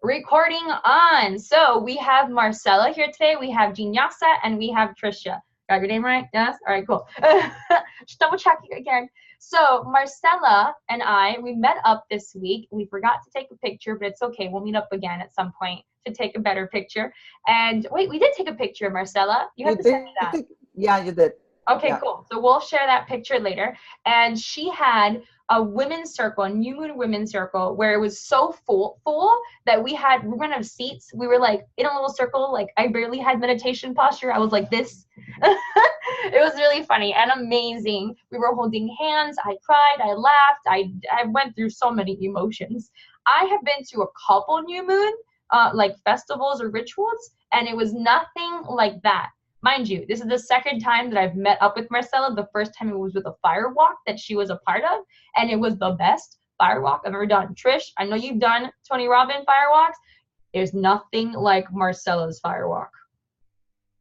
Recording on. So we have Marcella here today. We have Jinyasa and we have Trisha. Got your name right? Yes? All right, cool. Just double checking again. So Marcella and we met up this week. We forgot to take a picture, but it's okay. We'll meet up again at some point to take a better picture. And wait, we did take a picture, Marcella. You have to send me that. Yeah, you did. Okay, yeah. Cool. So we'll share that picture later. And she had a women's circle, a New Moon women's circle, where it was so full that we ran out of seats. We were like in a little circle. Like I barely had meditation posture. I was like this. It was really funny and amazing. We were holding hands. I cried. I laughed. I went through so many emotions. I have been to a couple New Moon like festivals or rituals, and it was nothing like that. Mind you, this is the second time that I've met up with Marcella. The first time it was with a fire walk that she was a part of, and it was the best fire walk I've ever done. Trish, I know you've done Tony Robbins fire walks. There's nothing like Marcella's fire walk.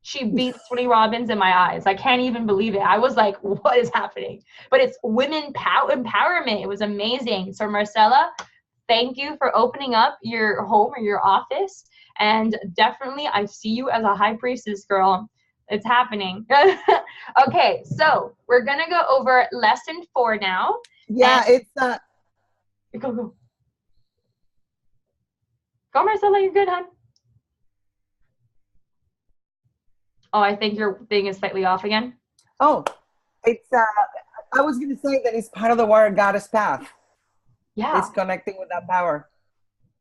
She beats Tony Robbins in my eyes. I can't even believe it. I was like, what is happening? But it's women empowerment. It was amazing. So Marcella, thank you for opening up your home or your office. And definitely I see you as a high priestess, girl. It's happening. Okay, so we're gonna go over lesson 4 now. Yeah, it's go Marcella, you're good, hon. Oh, I think your thing is slightly off again. Oh, it's I was gonna say that it's part of the Warrior Goddess path. Yeah, it's connecting with that power.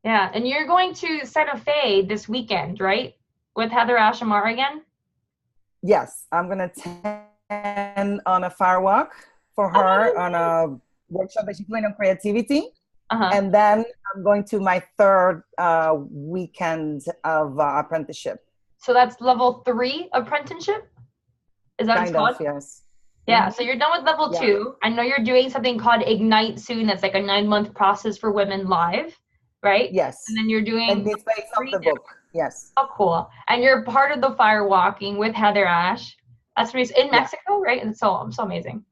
Yeah, and you're going to Santa Fe this weekend, right? With Heather Ashamar again? Yes, I'm going to attend on a fire walk for her on a workshop that she's doing on creativity. And then I'm going to my third weekend of apprenticeship. So that's level 3 apprenticeship? Is that kind what of, yes. Yeah, so you're done with level 2. I know you're doing something called Ignite soon. That's like a 9-month process for women live, right? Yes. And then you're doing... And it's based off the book. Yes. Oh, cool. And you're part of the fire walking with Heather Ash. That's in Mexico, right? And so amazing.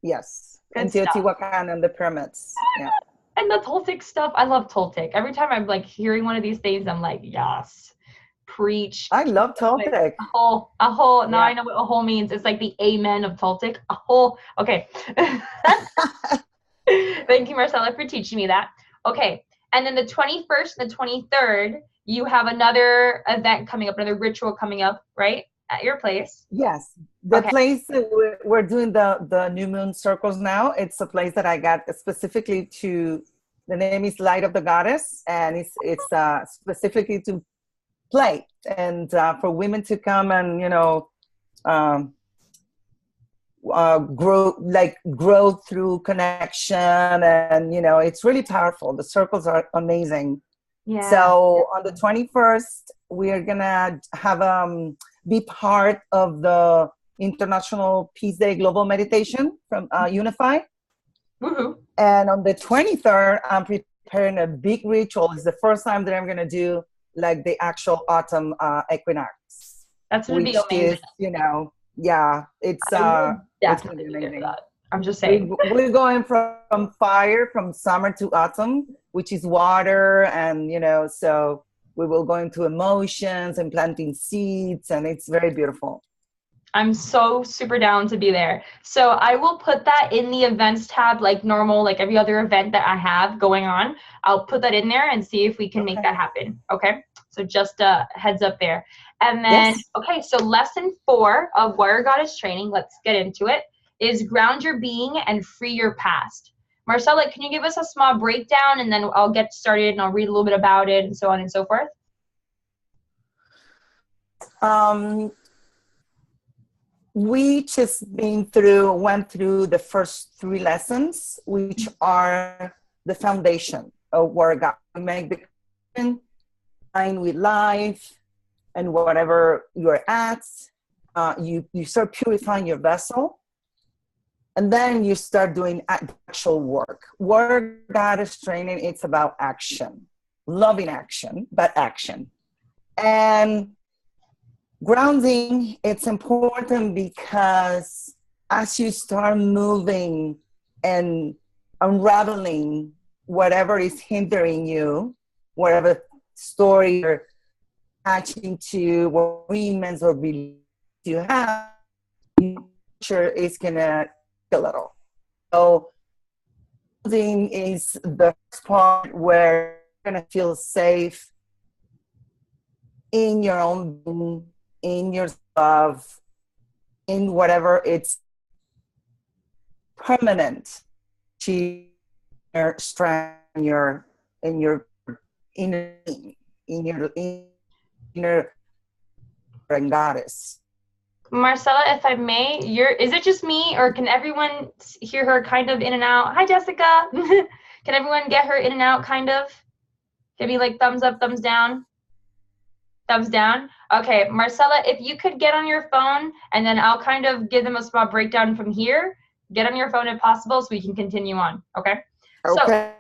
Yes. And Teotihuacan and the pyramids. Yeah. And the Toltec stuff. I love Toltec. Every time I'm like hearing one of these things, I'm like, yes, preach. I love Toltec. A whole. Now I know what a whole means. It's like the amen of Toltec. A whole. Okay. Thank you, Marcella, for teaching me that. Okay. And then the 21st and the 23rd, you have another event coming up, another ritual coming up, right? At your place. Yes. The place that we're doing the New Moon circles now, it's a place that I got specifically to, the name is Light of the Goddess, and it's specifically to play and for women to come and, grow through connection, and it's really powerful. The circles are amazing. Yeah. So on the 21st, we are gonna have be part of the International Peace Day Global Meditation from Unify. Woohoo. And on the 23rd, I'm preparing a big ritual. It's the first time that I'm gonna do like the actual autumn equinox. That's gonna be amazing. It's definitely be amazing. I'm just saying. We're going from fire, from summer to autumn, which is water, and so we will go into emotions and planting seeds, and it's very beautiful. I'm so super down to be there. So I will put that in the events tab, like normal, like every other event that I have going on. I'll put that in there and see if we can make that happen. Okay. So just a heads up there. And then, okay, so lesson 4 of Warrior Goddess training, let's get into it, is ground your being and free your past. Marcella, can you give us a small breakdown, and then I'll get started and I'll read a little bit about it and so on and so forth? We just went through the first 3 lessons, which are the foundation of Warrior Goddess. We make the connection with life and whatever you're at. You start purifying your vessel. And then you start doing actual work. Warrior Goddess training, it's about action. Loving action, but action. And grounding, it's important because as you start moving and unraveling whatever is hindering you, whatever story you're attaching to, what agreements or beliefs you have, sure is gonna a little. So housing is the part where you're gonna feel safe in your own being, in your love, in whatever it's permanent to your strength in your inner in your inner goddess. Marcella, if I may, is it just me, or can everyone hear her kind of in and out? Hi, Jessica. Can everyone get her in and out kind of? Give me like thumbs up, thumbs down. Thumbs down. Okay, Marcella, if you could get on your phone, and then I'll kind of give them a small breakdown from here. Get on your phone if possible so we can continue on, okay? Okay. So,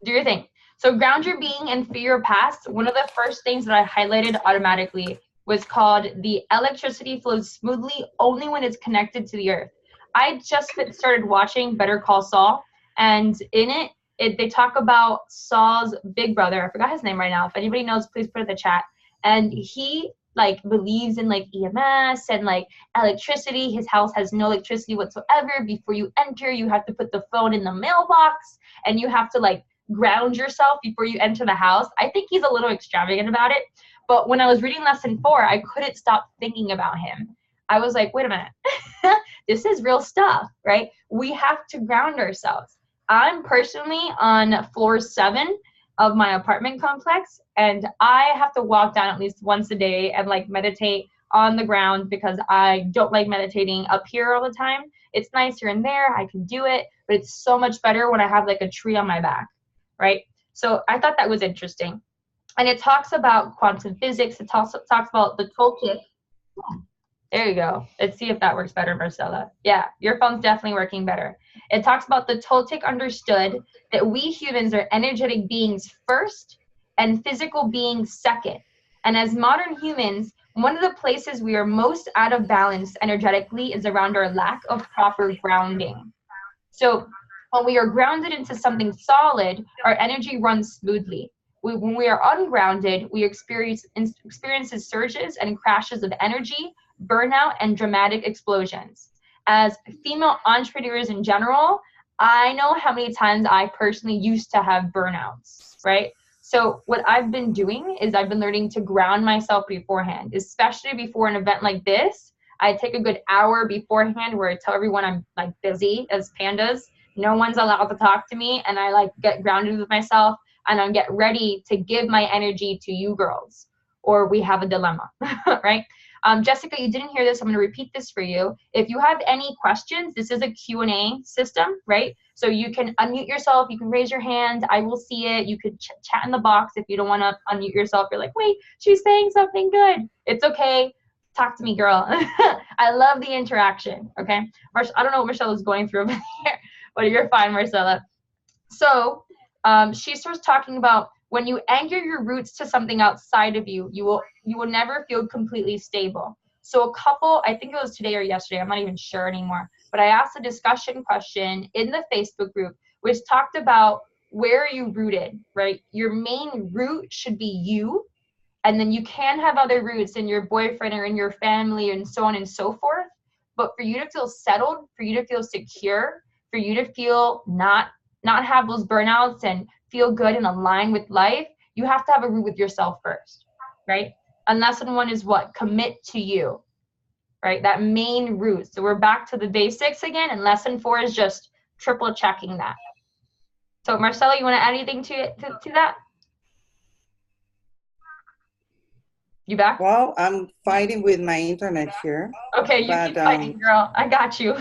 do your thing. So ground your being and fear your past. One of the first things that I highlighted automatically was called the electricity flows smoothly only when it's connected to the earth. I just started watching Better Call Saul, and in it, they talk about Saul's big brother. I forgot his name right now. If anybody knows, please put it in the chat. And he like believes in like EMS and like electricity. His house has no electricity whatsoever. Before you enter, you have to put the phone in the mailbox, and you have to like ground yourself before you enter the house. I think he's a little extravagant about it. But when I was reading lesson 4, I couldn't stop thinking about him. I was like, wait a minute, this is real stuff, right? We have to ground ourselves. I'm personally on floor 7 of my apartment complex, and I have to walk down at least once a day and like meditate on the ground because I don't like meditating up here all the time. It's nice here and there, I can do it, but it's so much better when I have like a tree on my back, right? So I thought that was interesting. And it talks about quantum physics. It talks about the toolkit. There you go. Let's see if that works better, Marcella. Yeah, your phone's definitely working better. It talks about the Toltec understood that we humans are energetic beings first and physical beings second. And as modern humans, one of the places we are most out of balance energetically is around our lack of proper grounding. So when we are grounded into something solid, our energy runs smoothly. When we are ungrounded, we experience surges and crashes of energy, burnout, and dramatic explosions. As female entrepreneurs in general, I know how many times I personally used to have burnouts, right? So what I've been doing is I've been learning to ground myself beforehand, especially before an event like this. I take a good hour beforehand where I tell everyone I'm like busy as pandas. No one's allowed to talk to me, and I like get grounded with myself. And I'm get ready to give my energy to you girls, or we have a dilemma, right? Jessica, you didn't hear this. I'm going to repeat this for you. If you have any questions, this is a Q&A system, right? So you can unmute yourself. You can raise your hand. I will see it. You could chat in the box if you don't want to unmute yourself. You're like, wait, she's saying something good. It's okay. Talk to me, girl. I love the interaction, okay? I don't know what Michelle is going through over here, but you're fine, Marcella. So she starts talking about when you anchor your roots to something outside of you, you will never feel completely stable. So I think it was today or yesterday, I'm not even sure anymore, but I asked a discussion question in the Facebook group, which talked about where are you rooted, right? Your main root should be you, and then you can have other roots in your boyfriend or in your family and so on and so forth. But for you to feel settled, for you to feel secure, for you to feel not have those burnouts and feel good and align with life, you have to have a root with yourself first, right? And lesson 1 is what? Commit to you, right? That main root. So we're back to the basics again, and lesson 4 is just triple checking that. So Marcella, you want to add anything to that? You back? Well, I'm fighting with my internet here. Okay, you keep fighting, girl. I got you.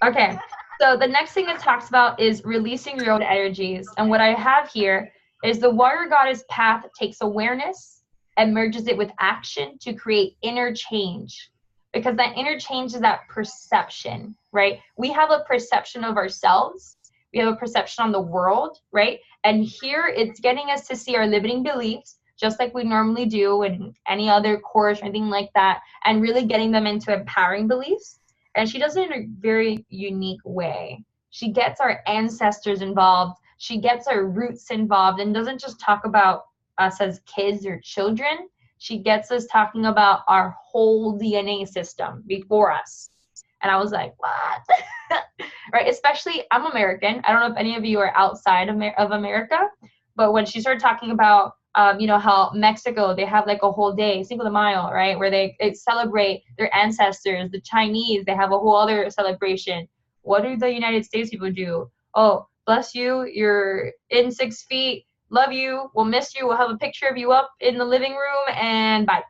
Okay. So the next thing it talks about is releasing your own energies. And what I have here is the warrior goddess path takes awareness and merges it with action to create inner change. Because that inner change is that perception, right? We have a perception of ourselves. We have a perception on the world, right? And here it's getting us to see our limiting beliefs, just like we normally do in any other course or anything like that, and really getting them into empowering beliefs. And she does it in a very unique way. She gets our ancestors involved. She gets our roots involved and doesn't just talk about us as kids or children. She gets us talking about our whole DNA system before us. And I was like, what? Right? Especially, I'm American. I don't know if any of you are outside of America, but when she started talking about, how Mexico, they have like a whole day, Cinco de Mayo, right? Where they celebrate their ancestors. The Chinese, they have a whole other celebration. What do the United States people do? Oh, bless you. You're in 6 feet. Love you. We'll miss you. We'll have a picture of you up in the living room and bye.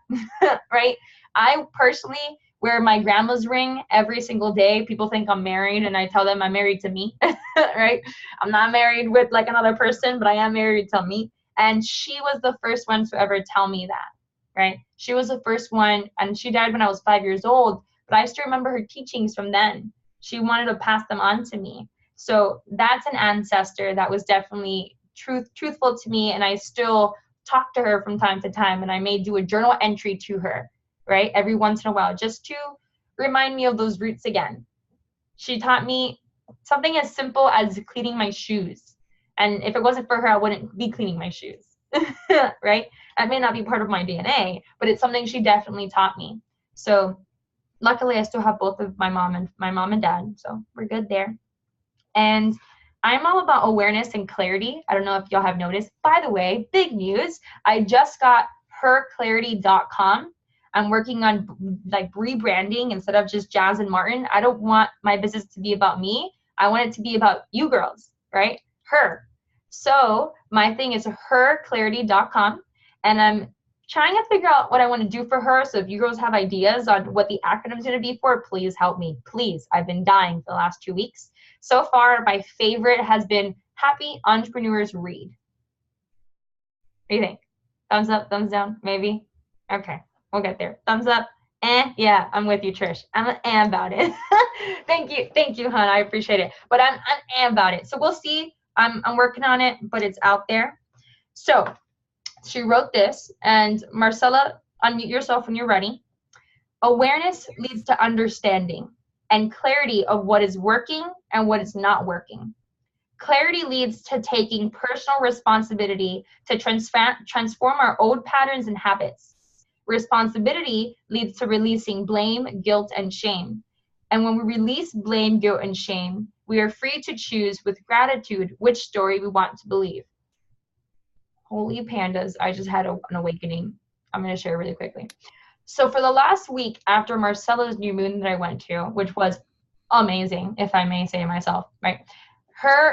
Right? I personally wear my grandma's ring every single day. People think I'm married and I tell them I'm married to me. Right? I'm not married with like another person, but I am married to me. And she was the first one to ever tell me that. Right? She was the first one, and she died when I was 5 years old, but I still remember her teachings from then. She wanted to pass them on to me. So that's an ancestor that was definitely truthful to me, and I still talk to her from time to time, and I may do a journal entry to her, right, every once in a while, just to remind me of those roots again. She taught me something as simple as cleaning my shoes, and if it wasn't for her, I wouldn't be cleaning my shoes. Right? That may not be part of my DNA, but it's something she definitely taught me. So luckily I still have both of my mom and dad, so we're good there. And I'm all about awareness and clarity. I don't know if y'all have noticed. By the way, big news. I just got herclarity.com. I'm working on like rebranding instead of just Jazz and Martin. I don't want my business to be about me. I want it to be about you girls, right? Her. So my thing is herclarity.com. And I'm trying to figure out what I want to do for her. So if you girls have ideas on what the acronym's going to be for, please help me. Please. I've been dying for the last 2 weeks. So far, my favorite has been Happy Entrepreneurs Read. What do you think? Thumbs up, thumbs down, maybe? Okay, we'll get there. Thumbs up. Yeah, I'm with you, Trish. I'm an about it. Thank you, hon. I appreciate it. But I'm about it. So we'll see. I'm working on it, but it's out there. So she wrote this, and Marcella, unmute yourself when you're ready. Awareness leads to understanding and clarity of what is working and what is not working. Clarity leads to taking personal responsibility to transform our old patterns and habits. Responsibility leads to releasing blame, guilt, and shame. And when we release blame, guilt, and shame, we are free to choose with gratitude which story we want to believe. Holy pandas, I just had an awakening. I'm going to share really quickly. So for the last week after Marcella's new moon that I went to, which was amazing, if I may say myself, right?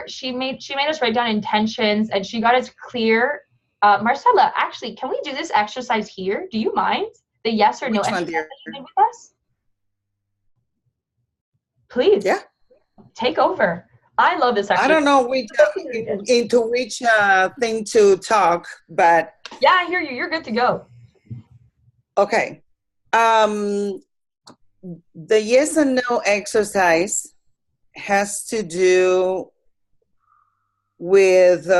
She made us write down intentions, and she got us clear. Marcella, actually, can we do this exercise here? Do you mind? The yes or no exercise that you did with us? Please. Yeah. Take over. I love this exercise. I don't know into which thing to talk, but yeah, I hear you. You're good to go. Okay. The yes and no exercise has to do with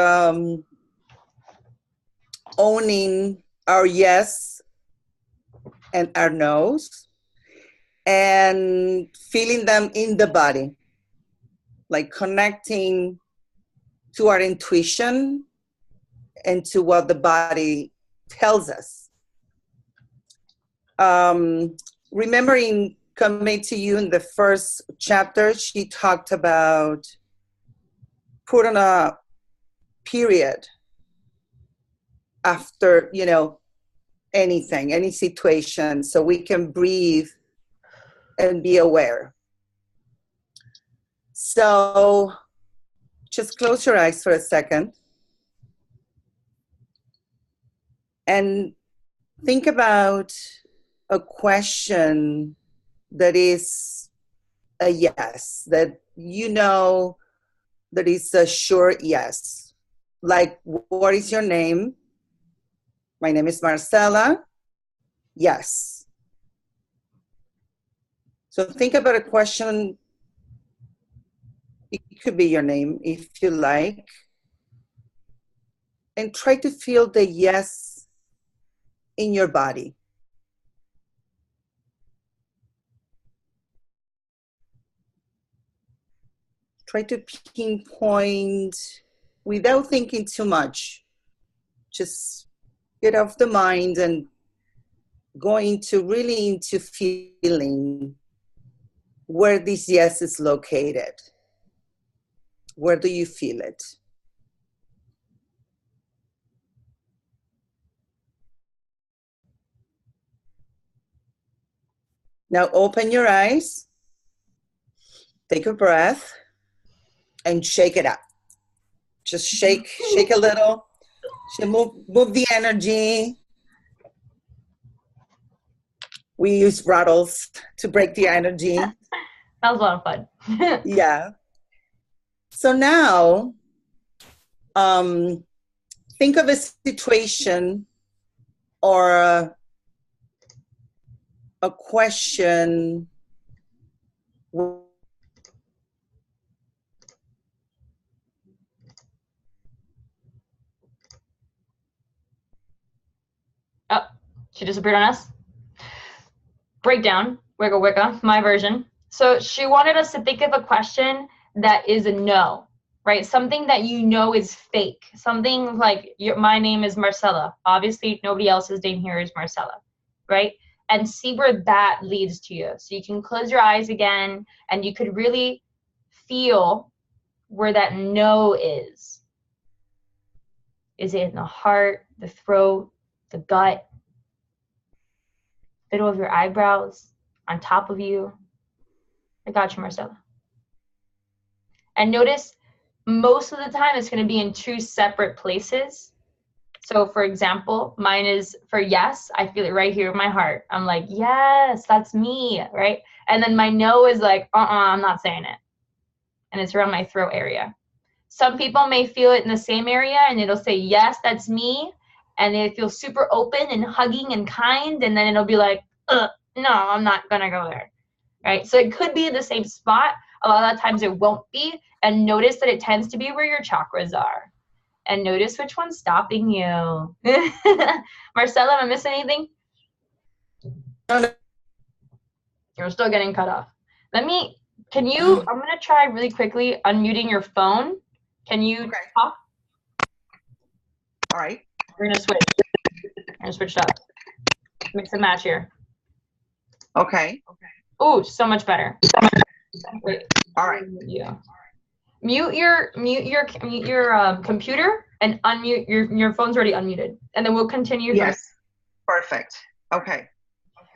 owning our yes and our no's and feeling them in the body, like connecting to our intuition and to what the body tells us. Remembering coming to you in the first chapter, she talked about put on a period after, anything, any situation, so we can breathe and be aware. So just close your eyes for a second and think about a question that is a yes, that that is a sure yes. Like, what is your name? My name is Marcella. Yes. So think about a question. It could be your name if you like. And try to feel the yes in your body. Try to pinpoint without thinking too much. Just get off the mind and go into feeling where this yes is located. Where do you feel it? Now open your eyes, take a breath, and shake it up. Just shake a little. Move the energy. We use rattles to break the energy. That was a lot of fun. Yeah. So now, think of a situation or a question. Oh, she disappeared on us. Breakdown, wiggle wiggle, my version. So she wanted us to think of a question that is a no, right? Something that you know is fake. Something like, my name is Marcella. Obviously, nobody else's name here is Marcella, right? And see where that leads to you. So you can close your eyes again, and you could really feel where that no is. Is it in the heart, the throat, the gut, middle of your eyebrows, on top of you? I got you, Marcella. And notice most of the time it's going to be in two separate places. So for example, mine is for yes, I feel it right here in my heart. I'm like, yes, that's me, right? And then my no is like, I'm not saying it. And it's around my throat area. Some people may feel it in the same area and it'll say, yes, that's me. And they feel super open and hugging and kind. And then it'll be like, no, I'm not going to go there, right? So it could be in the same spot. A lot of times it won't be. And notice that it tends to be where your chakras are. And notice which one's stopping you. Marcella, am I missing anything? You're still getting cut off. I'm going to try really quickly unmuting your phone. Can you talk? All right. We're going to switch. We're going to switch up. Mix and match here. Okay. Oh, so much better. Wait. All right. Yeah. Mute your computer and unmute your phone's already unmuted, and then we'll continue. Yes. Perfect. Okay.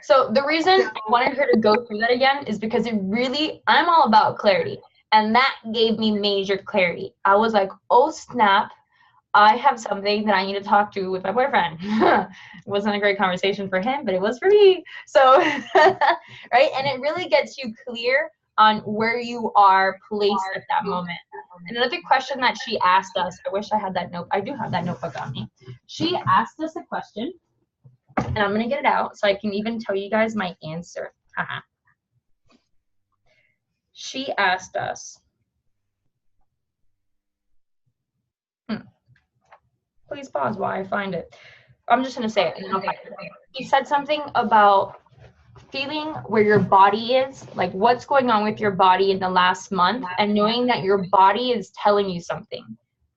So the reason I wanted her to go through that again is because I'm all about clarity, and that gave me major clarity. I was like, oh snap, I have something that I need to talk to with my boyfriend. It wasn't a great conversation for him, but it was for me. So, right, and it really gets you clear on where you are placed at that moment. And another question that she asked us, I wish I had that note. I do have that notebook on me. She asked us a question, and I'm going to get it out so I can even tell you guys my answer. She asked us, please pause while I find it. I'm just going to say it, and then I'll find it. She said something about feeling where your body is, like what's going on with your body in the last month, and knowing that your body is telling you something,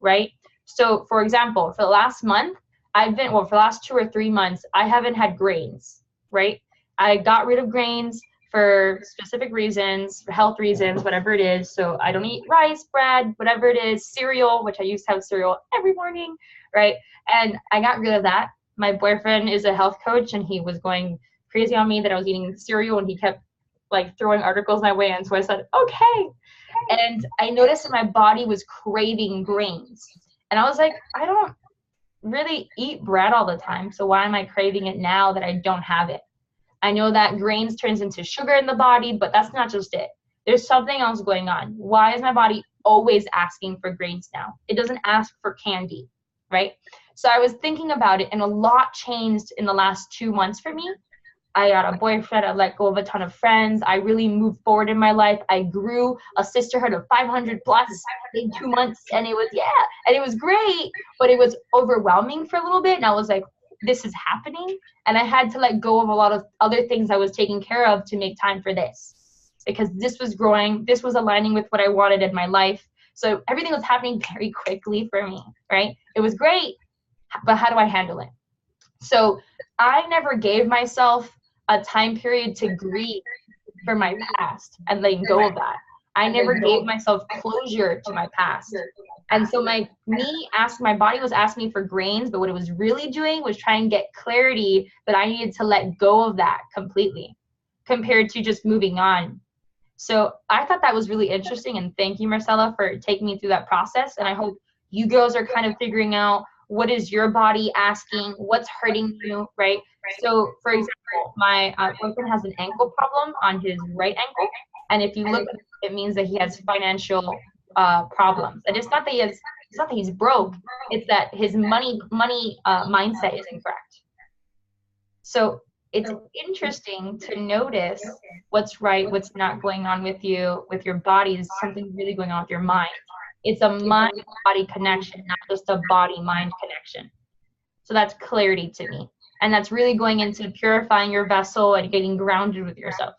right? So for example, for the last month, for the last 2 or 3 months, I haven't had grains, right? I got rid of grains for specific reasons, for health reasons, whatever it is. So I don't eat rice, bread, whatever it is, cereal, which I used to have cereal every morning, right? And I got rid of that. My boyfriend is a health coach, and he was going crazy on me that I was eating cereal, and he kept like throwing articles my way, and so I said okay. And I noticed that my body was craving grains, and I was like, I don't really eat bread all the time, so why am I craving it now that I don't have it? I know that grains turns into sugar in the body, but that's not just it. There's something else going on. Why is my body always asking for grains now? It doesn't ask for candy, right? So I was thinking about it, and a lot changed in the last 2 months for me. I got a boyfriend, I let go of a ton of friends, I really moved forward in my life, I grew a sisterhood of 500 plus in 2 months, and it was great, but it was overwhelming for a little bit, and I was like, this is happening, and I had to let go of a lot of other things I was taking care of to make time for this, because this was growing, this was aligning with what I wanted in my life, So everything was happening very quickly for me, right? It was great, but how do I handle it? So I never gave myself a time period to grieve for my past and letting go of that. I never gave myself closure to my past. And so my body was asking me for grains, but what it was really doing was trying to get clarity that I needed to let go of that completely compared to just moving on. So I thought that was really interesting, and thank you, Marcella, for taking me through that process. And I hope you girls are kind of figuring out what is your body asking, what's hurting you, right? So for example, my boyfriend has an ankle problem on his right ankle. And if you look, it means that he has financial problems. And it's not that he's broke, it's that his money mindset is incorrect. So it's interesting to notice what's right, what's not going on with you, with your body. Is something really going on with your mind. It's a mind-body connection, not just a body-mind connection. So that's clarity to me. And that's really going into purifying your vessel and getting grounded with yourself.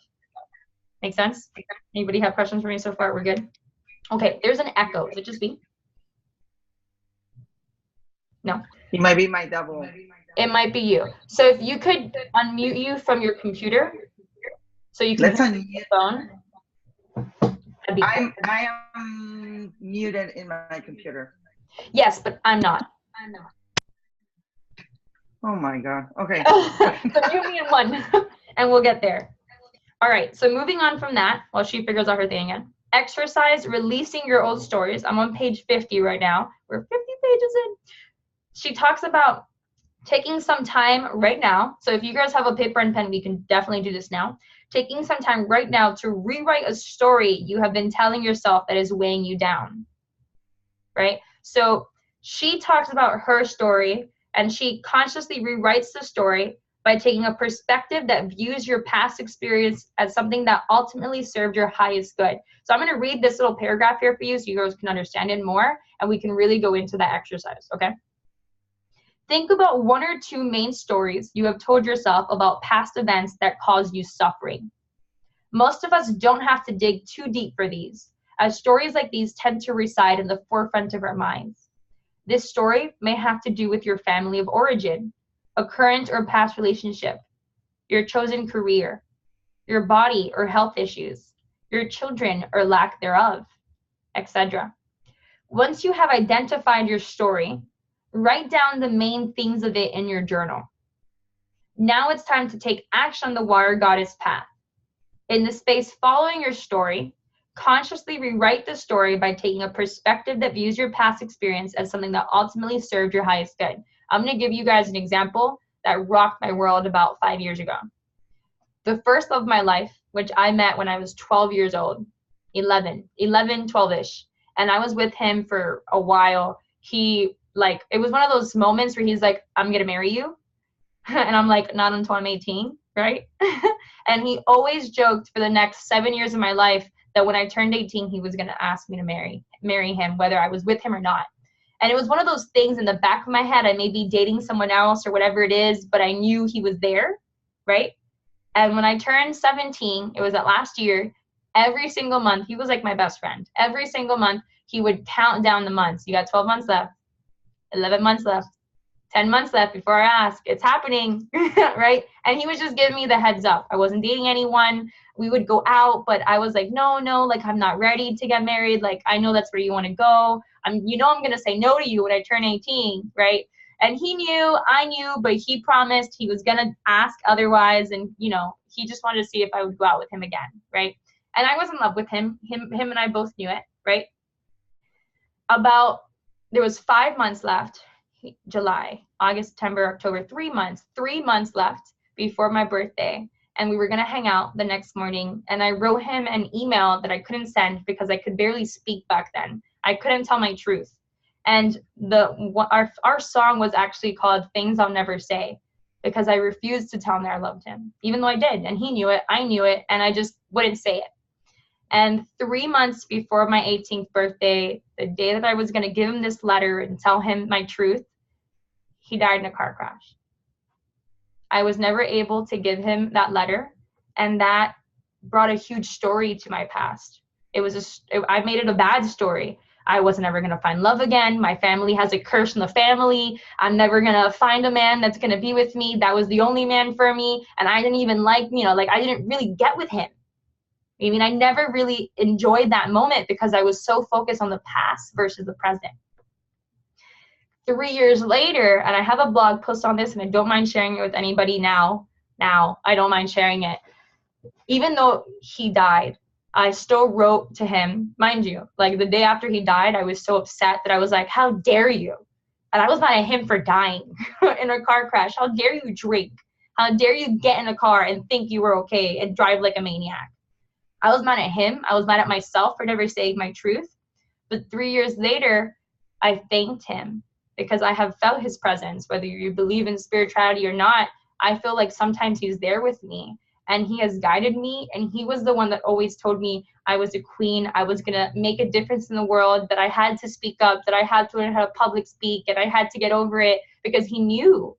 Make sense? Anybody have questions for me so far? We're good? Okay, there's an echo. Is it just me? No. It might be my double. It might be you. So if you could unmute you from your computer, so you can Let's unmute the phone. I am muted in my computer. Yes, but I'm not. Oh my God. Okay. So mute me in one, and we'll get there. All right. So moving on from that, while she figures out her thing again. Exercise, releasing your old stories. I'm on page 50 right now. We're 50 pages in. She talks about taking some time right now. So if you guys have a paper and pen, we can definitely do this now. Taking some time right now to rewrite a story you have been telling yourself that is weighing you down, right? So she talks about her story, and she consciously rewrites the story by taking a perspective that views your past experience as something that ultimately served your highest good. So I'm going to read this little paragraph here for you so you guys can understand it more, and we can really go into that exercise, okay? Think about one or two main stories you have told yourself about past events that caused you suffering. Most of us don't have to dig too deep for these, as stories like these tend to reside in the forefront of our minds. This story may have to do with your family of origin, a current or past relationship, your chosen career, your body or health issues, your children or lack thereof, etc. Once you have identified your story, write down the main themes of it in your journal. Now it's time to take action on the Warrior Goddess path. In the space following your story, consciously rewrite the story by taking a perspective that views your past experience as something that ultimately served your highest good. I'm going to give you guys an example that rocked my world about 5 years ago. The first love of my life, which I met when I was 12 years old, 12-ish, and I was with him for a while. It was one of those moments where he's like, I'm going to marry you. And I'm like, not until I'm 18, right? And he always joked for the next 7 years of my life that when I turned 18, he was going to ask me to marry him, whether I was with him or not. And it was one of those things in the back of my head, I may be dating someone else or whatever it is, but I knew he was there, right? And when I turned 17, it was that last year, every single month, he was like my best friend. Every single month, he would count down the months. You got 12 months left, 11 months left, 10 months left before I ask. It's happening, right? And he was just giving me the heads up. I wasn't dating anyone. We would go out, but I was like, no, like, I'm not ready to get married. Like, I know that's where you want to go. I'm going to say no to you when I turn 18, right? And he knew, I knew, but he promised he was going to ask otherwise. And, he just wanted to see if I would go out with him again, right? And I was in love with him. Him and I both knew it, right? There was 5 months left. July, August, September, October, 3 months. 3 months left before my birthday. And we were going to hang out the next morning. And I wrote him an email that I couldn't send because I could barely speak back then. I couldn't tell my truth. And our song was actually called Things I'll Never Say, because I refused to tell him that I loved him, even though I did. And he knew it, I knew it, and I just wouldn't say it. And 3 months before my 18th birthday, the day that I was going to give him this letter and tell him my truth, he died in a car crash. I was never able to give him that letter, and that brought a huge story to my past. I made it a bad story. I wasn't ever going to find love again. My family has a curse in the family. I'm never going to find a man that's going to be with me. That was the only man for me. And I didn't even like, like I didn't really get with him. I mean, I never really enjoyed that moment because I was so focused on the past versus the present. 3 years later, and I have a blog post on this, and I don't mind sharing it with anybody now. I don't mind sharing it. Even though he died, I still wrote to him, mind you, like the day after he died, I was so upset that I was like, how dare you? And I was mad at him for dying in a car crash. How dare you drink? How dare you get in a car and think you were okay and drive like a maniac? I was mad at him. I was mad at myself for never saying my truth. But 3 years later, I thanked him because I have felt his presence. Whether you believe in spirituality or not, I feel like sometimes he's there with me. And he has guided me, and he was the one that always told me I was a queen, I was gonna make a difference in the world, that I had to speak up, that I had to learn how to public speak, and I had to get over it, because he knew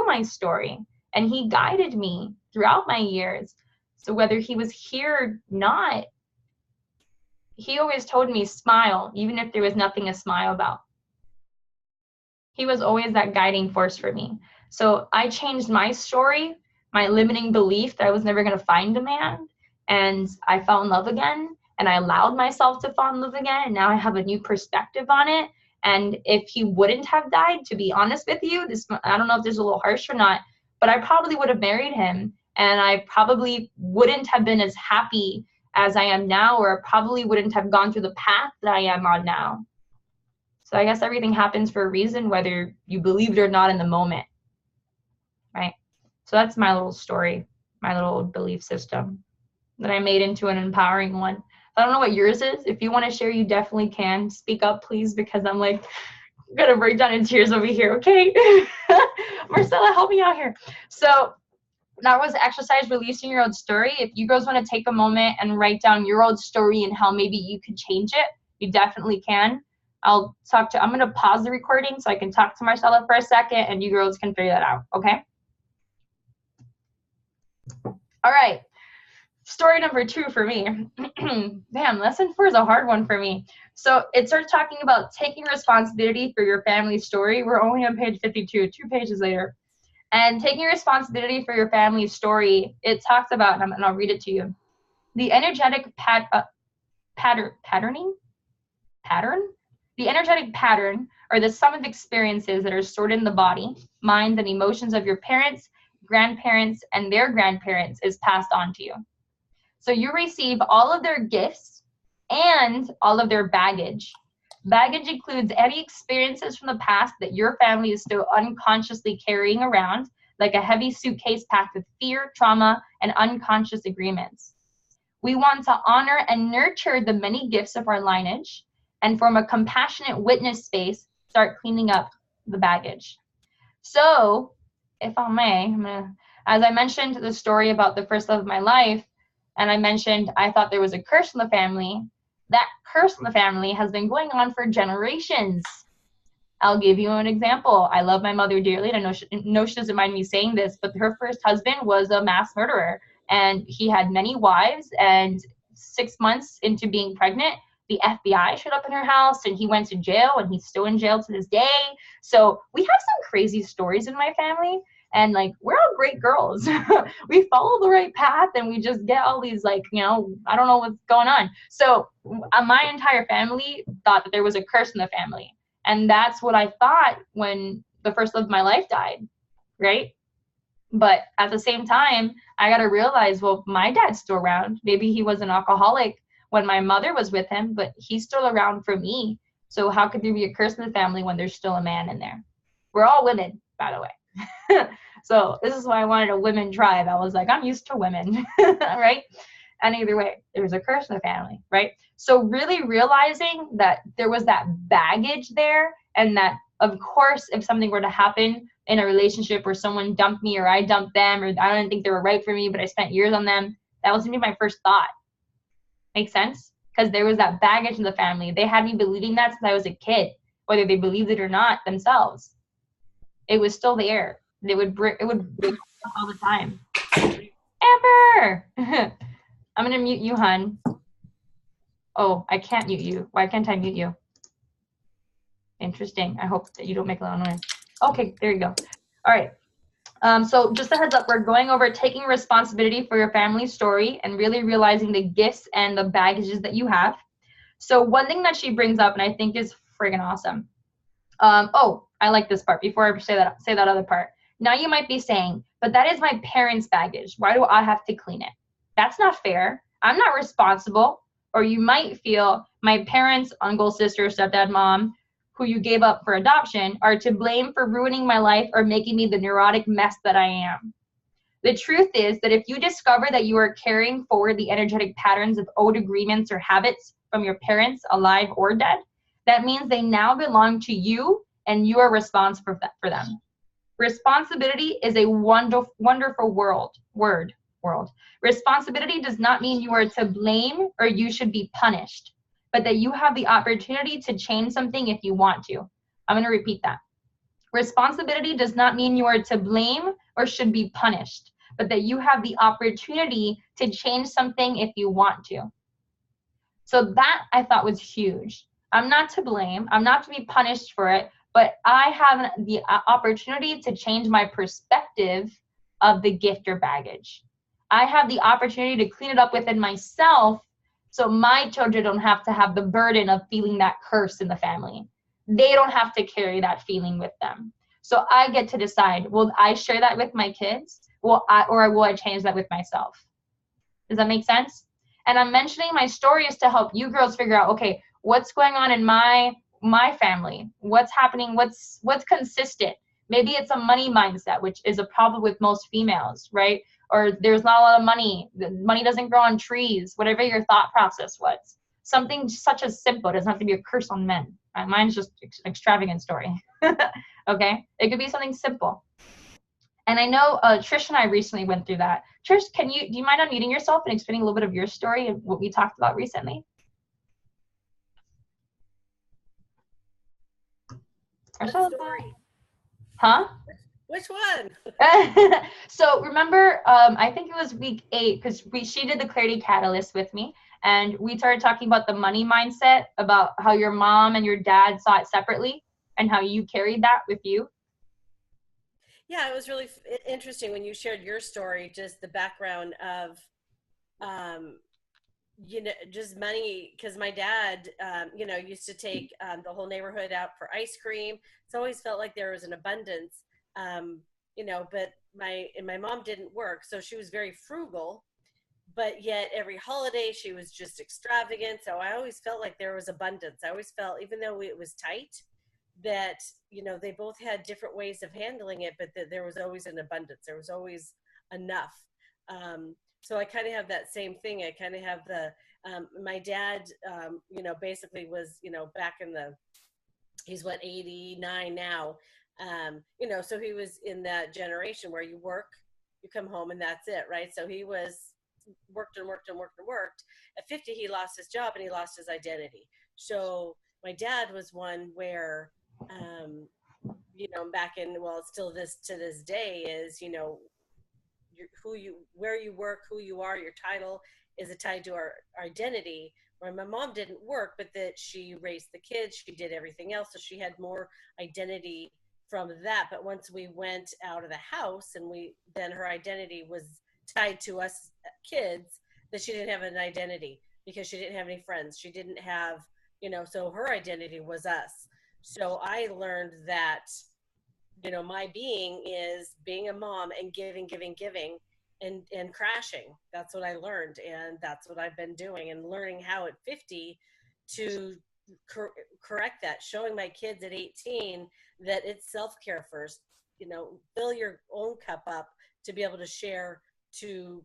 my story, and he guided me throughout my years. So whether he was here or not, he always told me, smile, even if there was nothing to smile about. He was always that guiding force for me. So I changed my story, my limiting belief that I was never going to find a man, and I fell in love again, and I allowed myself to fall in love again, and now I have a new perspective on it. And if he wouldn't have died, to be honest with you, I don't know if this is a little harsh or not, but I probably would have married him, and I probably wouldn't have been as happy as I am now, or probably wouldn't have gone through the path that I am on now. So I guess everything happens for a reason, whether you believe it or not in the moment, right? So that's my little story, my little belief system that I made into an empowering one. I don't know what yours is. If you want to share, you definitely can. Speak up, please, because I'm like gonna break down in tears over here, okay? Marcella, help me out here. So that was exercise releasing your own story. If you girls want to take a moment and write down your own story and how maybe you could change it, you definitely can. I'm gonna pause the recording so I can talk to Marcella for a second, and you girls can figure that out, okay? All right, story number 2 for me. Damn, lesson 4 is a hard one for me. So it starts talking about taking responsibility for your family story. We're only on page 52, 2 pages later. And taking responsibility for your family story, it talks about, and I'll read it to you, the energetic pattern? The energetic pattern, or the sum of experiences that are stored in the body, mind, and emotions of your parents, grandparents, and their grandparents is passed on to you. So you receive all of their gifts and all of their baggage. Baggage includes any experiences from the past that your family is still unconsciously carrying around, like a heavy suitcase packed with fear, trauma, and unconscious agreements. We want to honor and nurture the many gifts of our lineage, and from a compassionate witness space, start cleaning up the baggage. So, if I may, as I mentioned the story about the first love of my life, and I mentioned I thought there was a curse in the family, that curse in the family has been going on for generations. I'll give you an example. I love my mother dearly, and I know she doesn't mind me saying this, but her first husband was a mass murderer, and he had many wives, and 6 months into being pregnant, the FBI showed up in her house, and he went to jail, and he's still in jail to this day. So we have some crazy stories in my family, and like, we're all great girls. We follow the right path, and we just get all these, like, I don't know what's going on. So my entire family thought that there was a curse in the family, and that's what I thought when the first love of my life died, right? But at the same time, I got to realize, well, my dad's still around. Maybe he was an alcoholic when my mother was with him, but he's still around for me. So how could there be a curse in the family when there's still a man in there? We're all women, by the way. So this is why I wanted a women tribe. I was like, I'm used to women, right? And either way, there was a curse in the family, right? So really realizing that there was that baggage there, and that, of course, if something were to happen in a relationship where someone dumped me or I dumped them, or I didn't think they were right for me, but I spent years on them, that was gonna be my first thought. Make sense? Because there was that baggage in the family. They had me believing that since I was a kid, whether they believed it or not themselves. It was still there. It would break all the time. Amber! I'm gonna mute you, hun. Oh, I can't mute you. Why can't I mute you? Interesting. I hope that you don't make a lot of noise. Okay, there you go. All right. So just a heads up, we're going over taking responsibility for your family story and really realizing the gifts and the baggages that you have. So one thing that she brings up, and I think is friggin' awesome. Oh, I like this part. Before I say that other part. Now you might be saying, but that is my parents' baggage. Why do I have to clean it? That's not fair. I'm not responsible. Or you might feel my parents, uncle, sister, stepdad, mom, who you gave up for adoption, are to blame for ruining my life or making me the neurotic mess that I am. The truth is that if you discover that you are carrying forward the energetic patterns of old agreements or habits from your parents, alive or dead, that means they now belong to you and you are responsible for them. Responsibility is a wonderful word. Responsibility does not mean you are to blame or you should be punished, but that you have the opportunity to change something if you want to. I'm going to repeat that. Responsibility does not mean you are to blame or should be punished, but that you have the opportunity to change something if you want to. So that I thought was huge. I'm not to blame. I'm not to be punished for it, but I have the opportunity to change my perspective of the gift or baggage. I have the opportunity to clean it up within myself so my children don't have to have the burden of feeling that curse in the family. They don't have to carry that feeling with them. So I get to decide, will I share that with my kids? Or will I change that with myself? Does that make sense? And I'm mentioning my stories to help you girls figure out, okay, what's going on in my family? What's happening? What's consistent? Maybe it's a money mindset, which is a problem with most females, right? Or there's not a lot of money. The money doesn't grow on trees. Whatever your thought process was. Something such as simple. It doesn't have to be a curse on men. Mine's just an extravagant story. Okay? It could be something simple. And I know Trish and I recently went through that. Trish, do you mind unmuting yourself and explaining a little bit of your story and what we talked about recently? What story? Huh? Which one? So remember, I think it was week 8 because she did the Clarity Catalyst with me, and we started talking about the money mindset, about how your mom and your dad saw it separately, and how you carried that with you. Yeah, it was really interesting when you shared your story, just the background of, just money, because my dad, used to take the whole neighborhood out for ice cream. It's always felt like there was an abundance, but my mom didn't work, so she was very frugal, but yet every holiday she was just extravagant. So I always felt like there was abundance. I always felt, even though it was tight, that, they both had different ways of handling it, but that there was always an abundance. There was always enough. So I kind of have that same thing. I kind of have my dad, basically was, back in he's 89 now. So he was in that generation where you work, you come home, and that's it, right? So he worked. At 50, he lost his job and he lost his identity. So my dad was one where, back in, still to this day is, where you work, who you are, your title is tied to our identity. Where my mom didn't work, but that she raised the kids, she did everything else, so she had more identity from that. But once we went out of the house, and then her identity was tied to us kids, that she didn't have an identity because she didn't have any friends. She didn't have, so her identity was us. So I learned that, my being is being a mom and giving and crashing. That's what I learned. And that's what I've been doing, and learning how at 50 to correct that, showing my kids at 18 that it's self-care first, fill your own cup up to be able to share, to,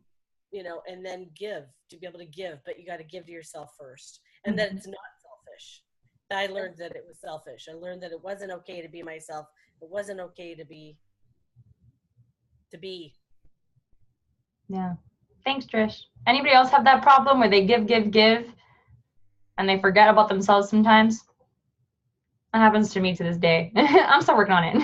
and then to be able to give, but you got to give to yourself first. And that it's not selfish. I learned that it was selfish. I learned that it wasn't okay to be myself. It wasn't okay to be. Yeah. Thanks, Trish. Anybody else have that problem where they give, and they forget about themselves sometimes? That happens to me to this day. I'm still working on it.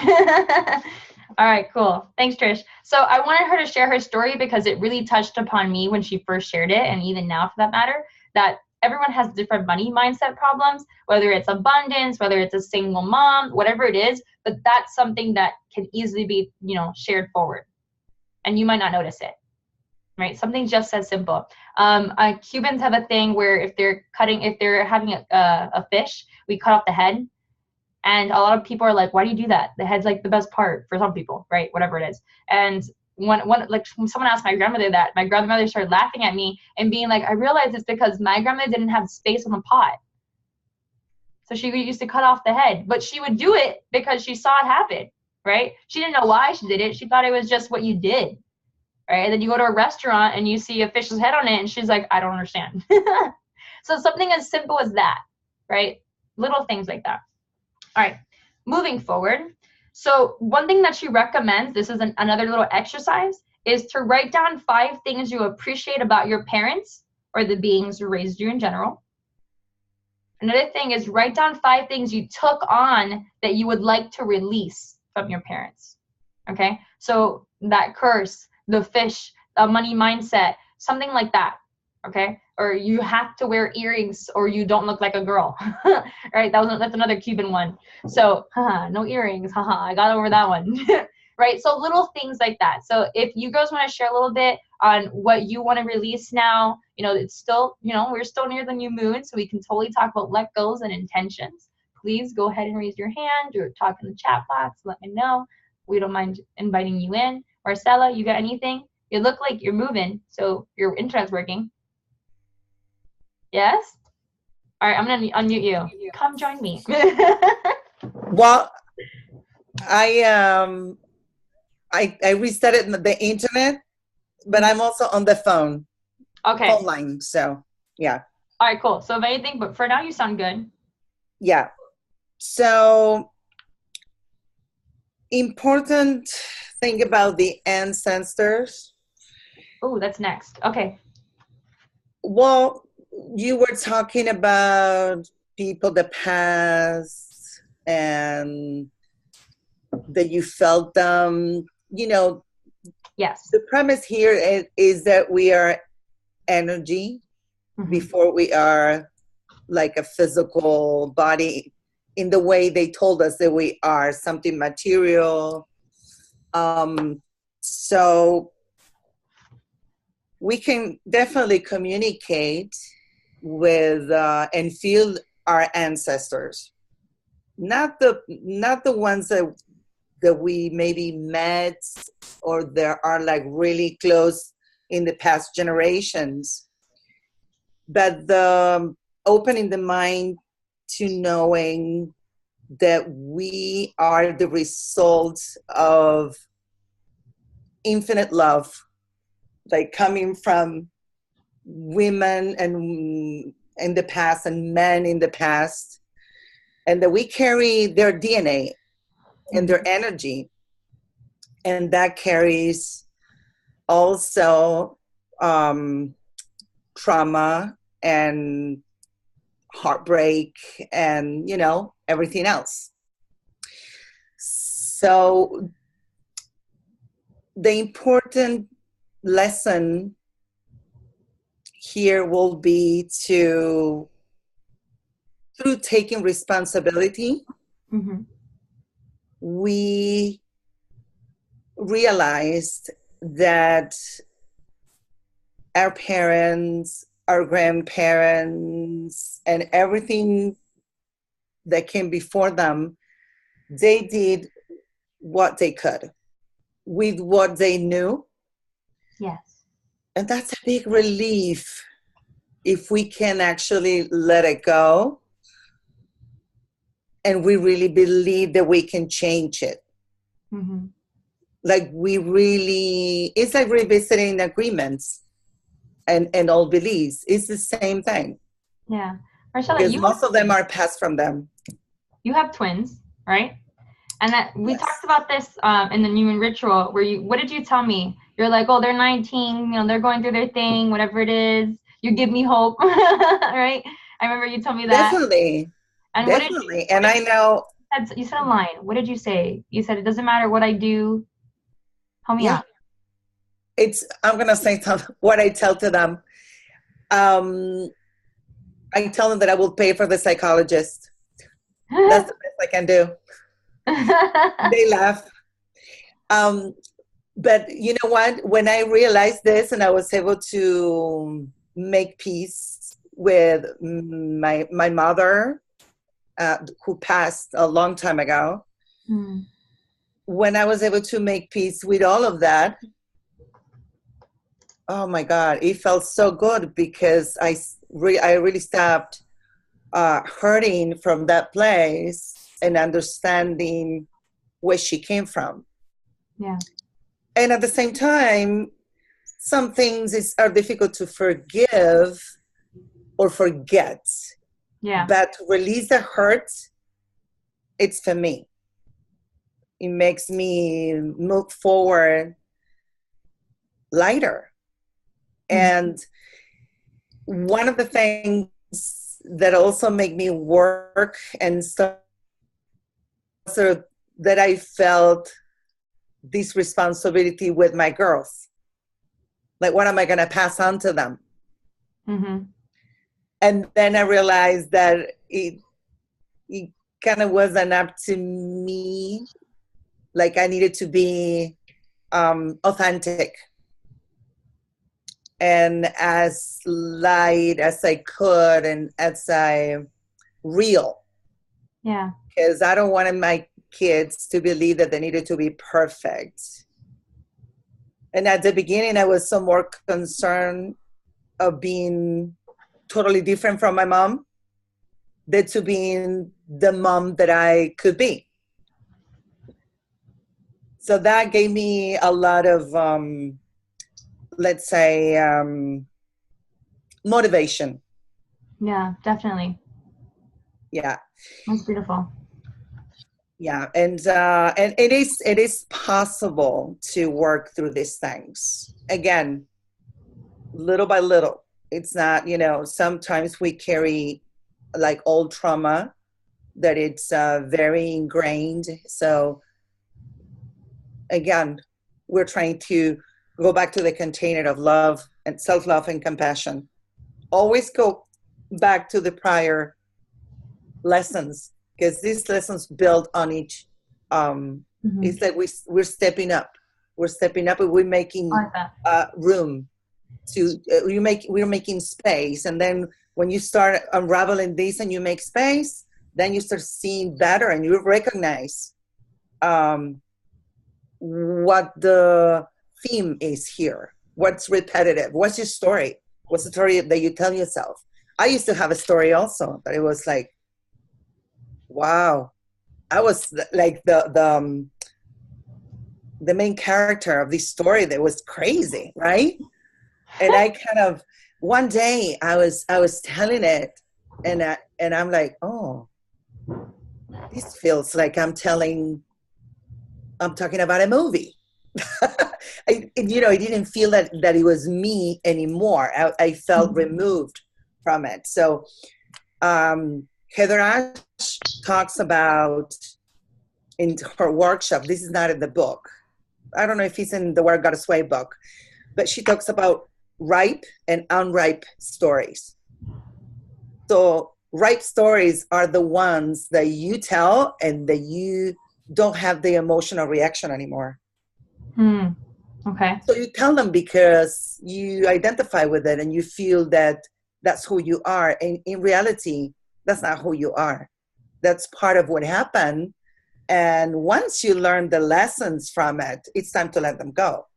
All right, cool. Thanks, Trish. So I wanted her to share her story because it really touched upon me when she first shared it, and even now for that matter, that everyone has different money mindset problems, whether it's abundance, whether it's a single mom, whatever it is, but that's something that can easily be, shared forward. And you might not notice it, right? Something just as simple. Cubans have a thing where if they're having a fish, we cut off the head. And a lot of people are like, why do you do that? The head's like the best part for some people, right? Whatever it is. And when someone asked my grandmother that, my grandmother started laughing at me and being like, I realized it's because my grandmother didn't have space on the pot. So she used to cut off the head, but she would do it because she saw it happen, right? She didn't know why she did it. She thought it was just what you did, right? And then you go to a restaurant and you see a fish's head on it and she's like, I don't understand. So something as simple as that, right? Little things like that. All right, moving forward. So one thing that she recommends, this is another little exercise, is to write down 5 things you appreciate about your parents or the beings who raised you in general. Another thing is write down 5 things you took on that you would like to release from your parents. Okay, so that curse, the fish, the money mindset, something like that. Okay, or you have to wear earrings or you don't look like a girl. Right, that's another Cuban one. So no earrings, I got over that one. Right, so little things like that. So if you girls want to share a little bit on what you want to release now, it's still, we're still near the new moon, so we can totally talk about let goes and intentions. Please go ahead and raise your hand or talk in the chat box. Let me know. We don't mind inviting you in. Marcella, you got anything? You look like you're moving, so your internet's working. Yes? All right, I'm going to unmute you. Come join me. Well, I restarted the internet, but I'm also on the phone. Okay. Phone line, so yeah. All right, cool. So if anything, but for now you sound good. Yeah. So important thing about the ancestors. Oh, that's next. Okay. Well, you were talking about people that passed and that you felt them. Yes. The premise here is that we are energy before we are like a physical body in the way they told us that we are something material. So we can definitely communicate with and feel our ancestors, not the ones that we maybe met or there are like really close in the past generations, but the opening the mind to knowing that we are the result of infinite love, like coming from women and in the past and men in the past, and that we carry their DNA and their energy, and that carries also trauma and heartbreak and everything else. So the important lesson here will be through taking responsibility, we realized that our parents, our grandparents, and everything that came before them, they did what they could with what they knew. Yes. And that's a big relief if we can actually let it go and we really believe that we can change it. Like it's like revisiting agreements and old beliefs. It's the same thing. Yeah. Marcella, because most of them are passed from them. You have twins, right? And that we talked about this in the New Moon Ritual, where what did you tell me? You're like, oh, they're 19, they're going through their thing, whatever it is. You give me hope, right? I remember you told me that. Definitely. And definitely. And I know. You said a line. What did you say? You said, it doesn't matter what I do. Help me out. I'm going to say what I tell to them. I tell them that I will pay for the psychologist. That's the best I can do. They laugh. But you know what? When I realized this and I was able to make peace with my mother, who passed a long time ago, when I was able to make peace with all of that, oh my God, it felt so good because I really stopped hurting from that place and understanding where she came from. Yeah. And at the same time, some things are difficult to forgive or forget. Yeah. But to release the hurt, it's for me. It makes me move forward lighter. And one of the things that also make me work and stuff, so that I felt this responsibility with my girls. Like, what am I going to pass on to them? And then I realized that it kind of wasn't up to me. Like, I needed to be authentic and as light as I could and as real. Yeah. Because I don't want my kids to believe that they needed to be perfect. And at the beginning, I was so more concerned of being totally different from my mom than to being the mom that I could be. So that gave me a lot of, let's say, motivation. Yeah, definitely. Yeah. That's beautiful. Yeah, and it is possible to work through these things. Again, little by little. It's not, sometimes we carry like old trauma that it's very ingrained. So again, we're trying to go back to the container of love and self-love and compassion. Always go back to the prior lessons, because these lessons build on each. It's like we're stepping up. We're stepping up, and we're making room to. We're making space, and then when you start unraveling this and you make space, then you start seeing better, and you recognize what the theme is here. What's repetitive? What's your story? What's the story that you tell yourself? I used to have a story also, but it was like, wow, I was like the main character of this story that was crazy, right? And I kind of, one day I was telling it, and I'm like, oh, this feels like I'm talking about a movie. I didn't feel that it was me anymore. I felt removed from it. So Heather Ash talks about in her workshop, this is not in the book. I don't know if it's in the Where God Is Way book, but she talks about ripe and unripe stories. So ripe stories are the ones that you tell and that you don't have the emotional reaction anymore. Okay. So you tell them because you identify with it and you feel that that's who you are. And in reality, that's not who you are. That's part of what happened. And once you learn the lessons from it, it's time to let them go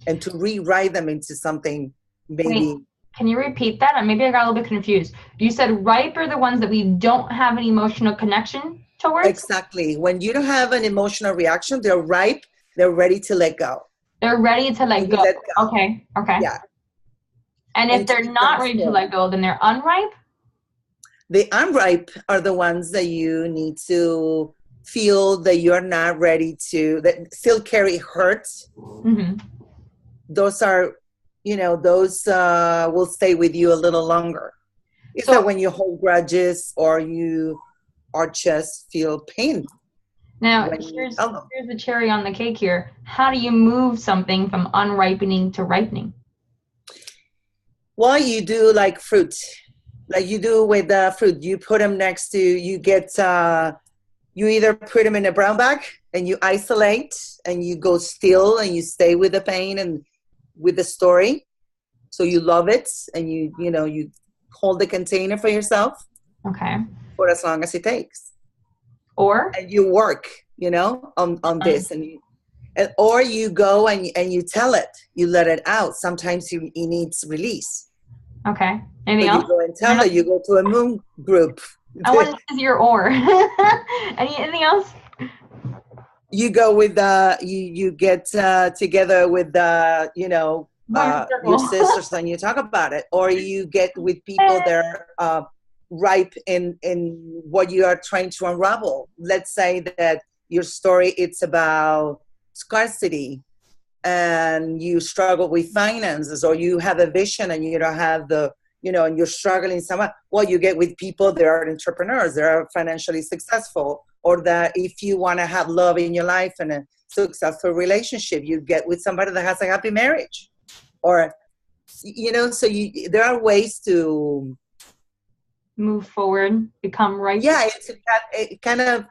and to rewrite them into something maybe. Wait, can you repeat that? Maybe I got a little bit confused. You said ripe are the ones that we don't have an emotional connection towards? Exactly. When you don't have an emotional reaction, they're ripe. They're ready to let go. They're ready to let go. Okay. Yeah. And if they're not ready to let go, then they're unripe? The unripe are the ones that you need to feel that you're not ready to, that still carry hurt. Those are, those will stay with you a little longer. It's not when you hold grudges or you or just feel pain. Now, here's the cherry on the cake here. How do you move something from unripening to ripening? Well, you do like fruit. like you do with the fruit. You put them next to, you get, you either put them in a brown bag and you isolate and you go still and you stay with the pain and with the story. So you love it and you hold the container for yourself Okay. for as long as it takes. Or? And you work, on this or you go and you tell it, you let it out. Sometimes it needs release. Okay. Anything So else? you go and tell it, you go to a moon group. I want to use your or. Anything else? You go with you get together with your sisters and you talk about it, or you get with people that are ripe in what you are trying to unravel. Let's say that your story, it's about scarcity and you struggle with finances, or you have a vision and you don't have and you're struggling somewhere. Well, you get with people that are entrepreneurs, that are financially successful, or that if you want to have love in your life and a successful relationship, you get with somebody that has a happy marriage, or, so there are ways to move forward, become right. Yeah, it's it kind of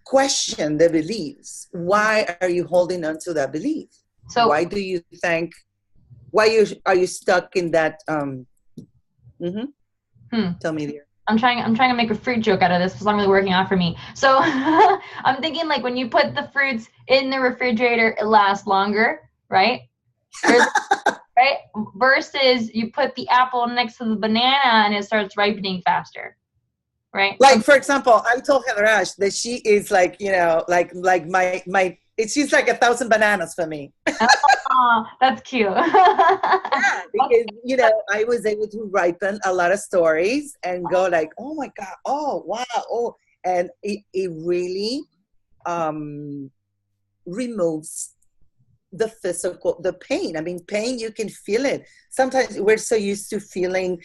question the beliefs. Why are you holding on to that belief? So why do you think, are you stuck in that, Tell me, dear. I'm trying to make a fruit joke out of this because it's not really working out for me. So I'm thinking, like, when you put the fruits in the refrigerator, it lasts longer, right? Right? Versus you put the apple next to the banana and it starts ripening faster, right? Like, for example, I told Heather Ash that she is like, like my she's like 1,000 bananas for me. Oh, that's cute. Yeah, because, I was able to ripen a lot of stories and go like, oh my God, oh, wow, oh. And it really removes the pain. I mean, pain, you can feel it. Sometimes we're so used to feeling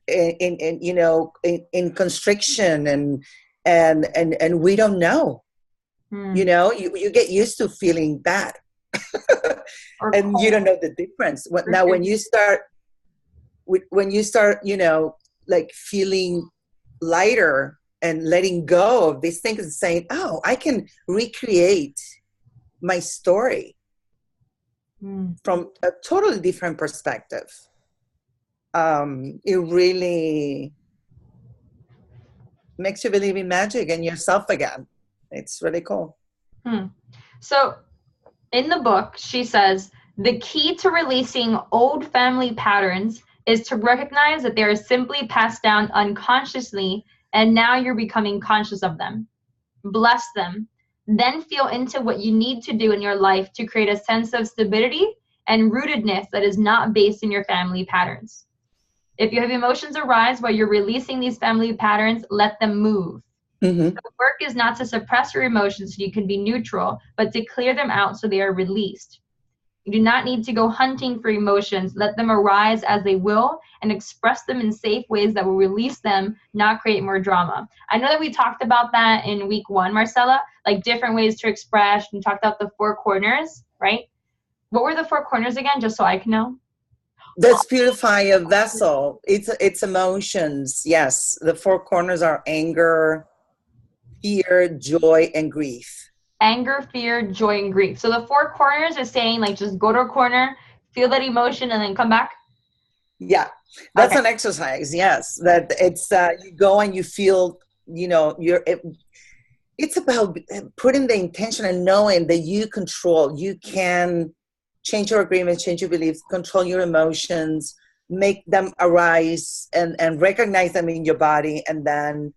in constriction and we don't know. You get used to feeling bad and you don't know the difference. Now when you start like feeling lighter and letting go of these things and saying, oh, I can recreate my story from a totally different perspective. It really makes you believe in magic and yourself again. It's really cool. So in the book, she says, the key to releasing old family patterns is to recognize that they are simply passed down unconsciously, and now you're becoming conscious of them. Bless them. Then feel into what you need to do in your life to create a sense of stability and rootedness that is not based in your family patterns. If you have emotions arise while you're releasing these family patterns, let them move. The work is not to suppress your emotions so you can be neutral, but to clear them out so they are released. You do not need to go hunting for emotions. Let them arise as they will and express them in safe ways that will release them, not create more drama. I know that we talked about that in week 1, Marcella, like different ways to express. You talked about the 4 corners, right? What were the 4 corners again, just so I can know? Let's purify a vessel. It's emotions. Yes. The 4 corners are anger, fear, joy, and grief. Anger, fear, joy, and grief. So the 4 corners is saying, like, just go to a corner, feel that emotion, and then come back? Yeah. That's an exercise. Yes. That it's, you go and you feel, it's about putting the intention and knowing that you can change your agreement, change your beliefs, control your emotions, make them arise and recognize them in your body. And then,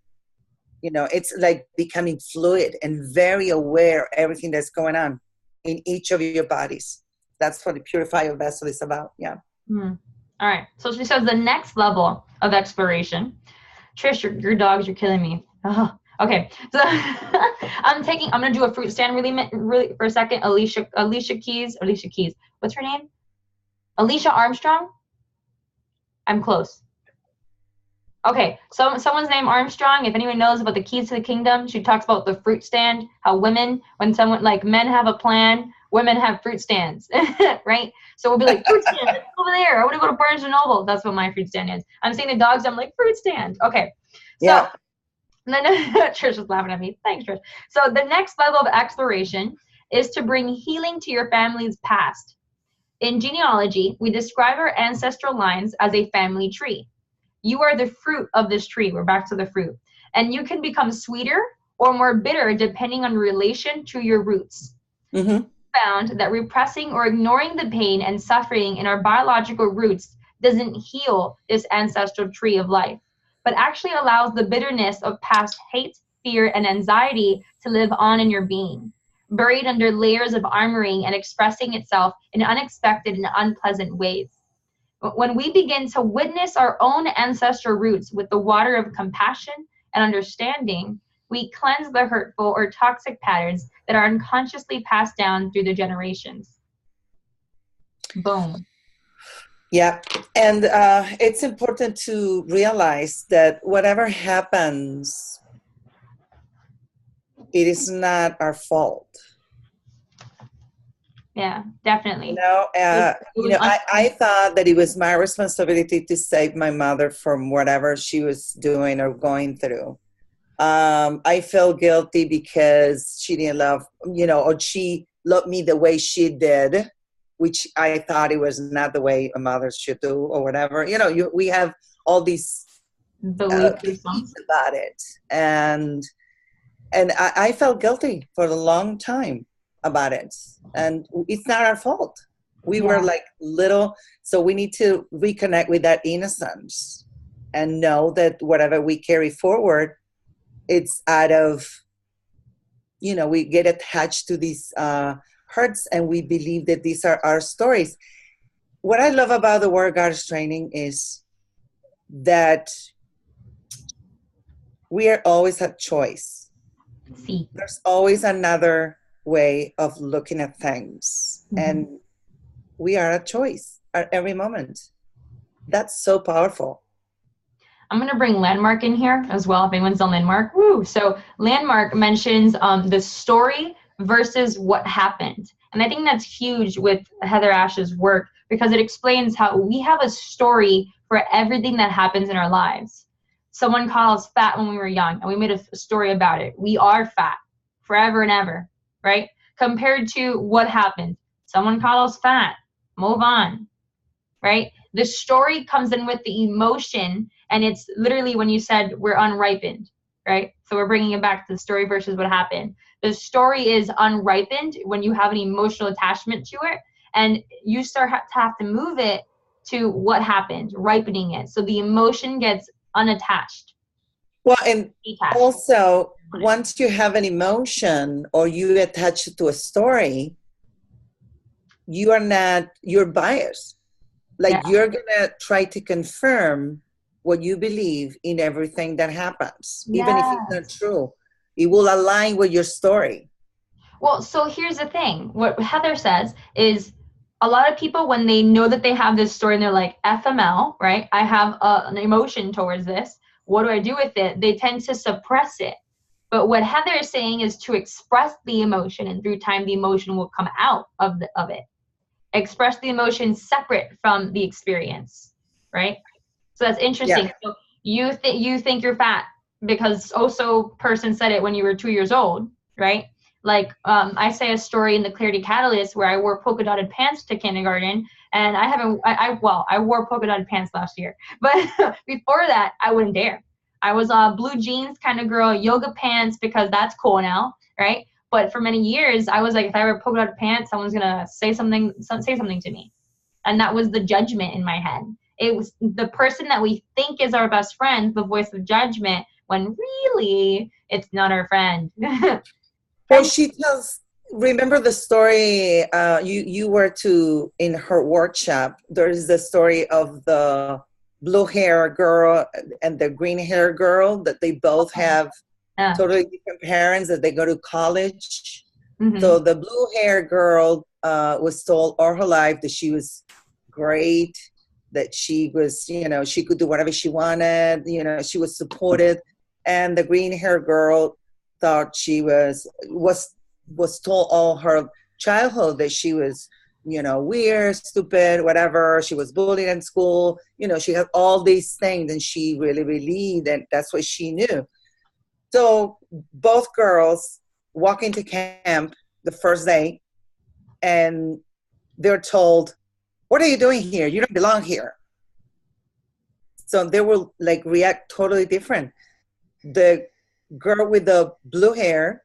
it's like becoming fluid and very aware of everything that's going on in each of your bodies. That's what the Purify Your Vessel is about. Yeah. All right. So she says the next level of exploration. Trish, your dogs, you're killing me. Oh, okay. So I'm going to do a fruit stand really for a second. Alicia Keys. What's her name? Alicia Armstrong? I'm close. Okay, so someone's named Armstrong. If anyone knows about the keys to the kingdom, she talks about the fruit stand, how women, when men have a plan, women have fruit stands, right? So we'll be like, fruit stand, let's go over there. I want to go to Barnes and Noble. That's what my fruit stand is. I'm seeing the dogs. I'm like, fruit stand. Okay. So Yeah. and then Trish was laughing at me. Thanks, Trish. So the next level of exploration is to bring healing to your family's past. In genealogy, we describe our ancestral lines as a family tree. You are the fruit of this tree. We're back to the fruit. And you can become sweeter or more bitter depending on relation to your roots. Mm-hmm. Found that repressing or ignoring the pain and suffering in our biological roots doesn't heal this ancestral tree of life, but actually allows the bitterness of past hate, fear, and anxiety to live on in your being, buried under layers of armoring and expressing itself in unexpected and unpleasant ways. When we begin to witness our own ancestral roots with the water of compassion and understanding, we cleanse the hurtful or toxic patterns that are unconsciously passed down through the generations. Boom. Yeah. And it's important to realize that whatever happens, it is not our fault. Yeah, definitely. I thought that it was my responsibility to save my mother from whatever she was doing or going through. I felt guilty because she didn't love, or she loved me the way she did, which I thought it was not the way a mother should do or whatever. We have all these beliefs about it. And I felt guilty for a long time about it. And it's not our fault. We were like little, so we need to reconnect with that innocence and know that whatever we carry forward, it's out of, we get attached to these hurts and we believe that these are our stories. What I love about the Warrior Goddess training is that we are always a choice. There's always another way of looking at things. Mm-hmm. And we are a choice at every moment. That's so powerful. I'm going to bring Landmark in here as well, if anyone's on Landmark. Woo! So Landmark mentions the story versus what happened. And I think that's huge with Heather Ash's work because it explains how we have a story for everything that happens in our lives. Someone called us fat when we were young, and we made a story about it. We are fat forever and ever, right? Compared to what happened. Someone called us fat. Move on, right? The story comes in with the emotion, and it's literally when you said we're unripened, right? So we're bringing it back to the story versus what happened. The story is unripened when you have an emotional attachment to it, and you start to have to move it to what happened, ripening it. So the emotion gets unattached. Well, and also, once you have an emotion or you attach it to a story, you're biased. You're going to try to confirm what you believe in everything that happens, even if it's not true. It will align with your story. Well, so here's the thing. What Heather says is a lot of people, when they know that they have this story and they're like, FML, right? I have an emotion towards this. What do I do with it? They tend to suppress it. But what Heather is saying is to express the emotion, and through time, the emotion will come out of it. Express the emotion separate from the experience, right? So that's interesting. Yeah. So you think you're fat because also person said it when you were 2 years old, right? Like I say a story in the Clarity Catalyst where I wore polka dotted pants to kindergarten, and I wore polka dotted pants last year, but before that I wouldn't dare. I was a blue jeans kind of girl, yoga pants because that's cool now, right? But for many years I was like, if I wear polka dotted pants, someone's gonna say something to me, and that was the judgment in my head. It was the person that we think is our best friend, the voice of judgment, when really it's not our friend. Well, she tells, remember the story, you were in her workshop, there is the story of the blue hair girl and the green hair girl, that they both have totally different parents, that they go to college. Mm-hmm. So the blue hair girl was told all her life that she was great, that she was, she could do whatever she wanted, she was supported. And the green hair girl thought she was told all her childhood that she was, weird, stupid, whatever. She was bullied in school. She had all these things, and she really believed, and that's what she knew. So both girls walk into camp the first day, and they're told, "What are you doing here? You don't belong here." So they will like react totally different. The girl with the blue hair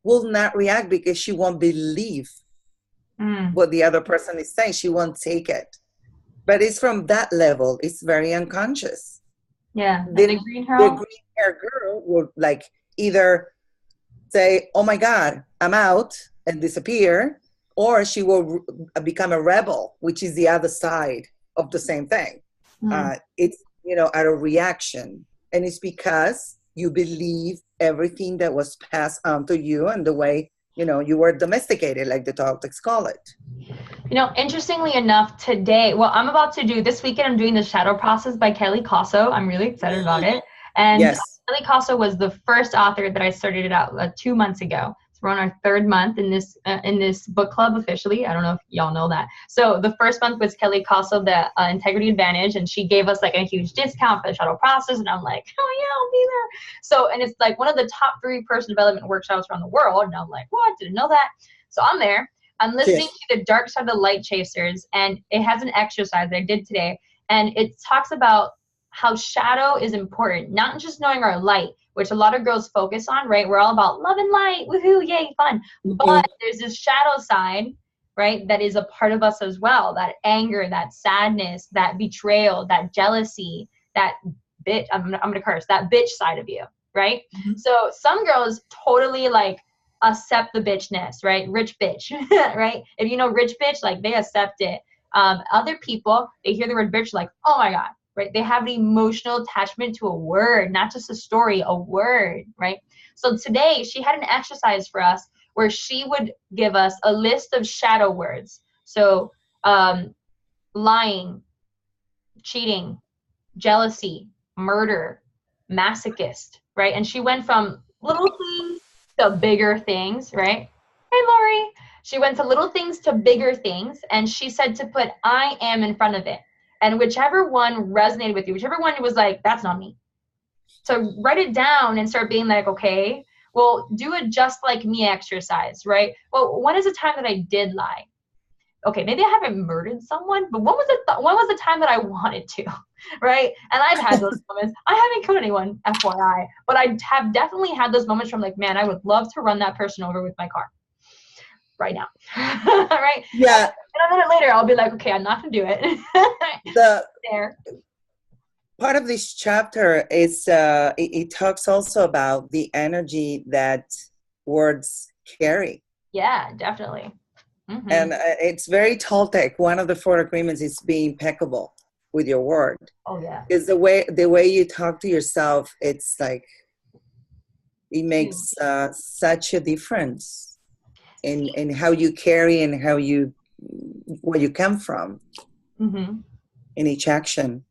will not react because she won't believe what the other person is saying. She won't take it. But it's from that level. It's very unconscious. Yeah. The green hair girl will like either say, "Oh my God, I'm out," and disappear, or she will become a rebel, which is the other side of the same thing. It's, out of reaction. And it's because you believe everything that was passed on to you and the way, you were domesticated, like the Toltecs call it. Interestingly enough, today, I'm about to do, this weekend, I'm doing The Shadow Process by Kelly Casso. I'm really excited about it. And yes. Kelly Casso was the first author that I started it out 2 months ago. So we're on our 3rd month in this book club officially. I don't know if y'all know that. So the first month was Kelly Casso, the Integrity Advantage, and she gave us like a huge discount for the Shadow Process. And I'm like, oh yeah, I'll be there. So, and it's like one of the top 3 personal development workshops around the world. And I'm like, what? Didn't know that. So I'm there. I'm listening to the Dark Side of the Light Chasers, and it has an exercise that I did today, and it talks about how shadow is important, not just knowing our light, which a lot of girls focus on, right? We're all about love and light, woohoo, yay, fun. But there's this shadow side, right, that is a part of us as well, that anger, that sadness, that betrayal, that jealousy, that bitch, I'm gonna curse, that bitch side of you, right? So some girls totally like accept the bitchness, right? Rich bitch, right? If you know rich bitch, like they accept it. Other people, they hear the word bitch like, oh my God, right? They have an emotional attachment to a word, not just a story, a word, right? So today she had an exercise for us where she would give us a list of shadow words. So lying, cheating, jealousy, murder, masochist, right? And she went from little things to bigger things, right? Hey, Lori. She went to little things to bigger things, and she said to put I am in front of it. And whichever one resonated with you, whichever one was like, that's not me. So write it down and start being like, okay, well, do a just like me exercise, right? Well, when is the time that I did lie? Okay, maybe I haven't murdered someone, but when was the time that I wanted to, right? And I've had those moments. I haven't killed anyone, FYI, but I have definitely had those moments from like, man, I would love to run that person over with my car right now, right? Yeah. And a minute later, I'll be like, okay, I'm not gonna do it. There. Part of this chapter is it talks also about the energy that words carry. Yeah, definitely. And it's very Toltec. One of the 4 agreements is be impeccable with your word. Oh yeah. Is the way you talk to yourself. It's like it makes such a difference in how you carry and where you come from in each action.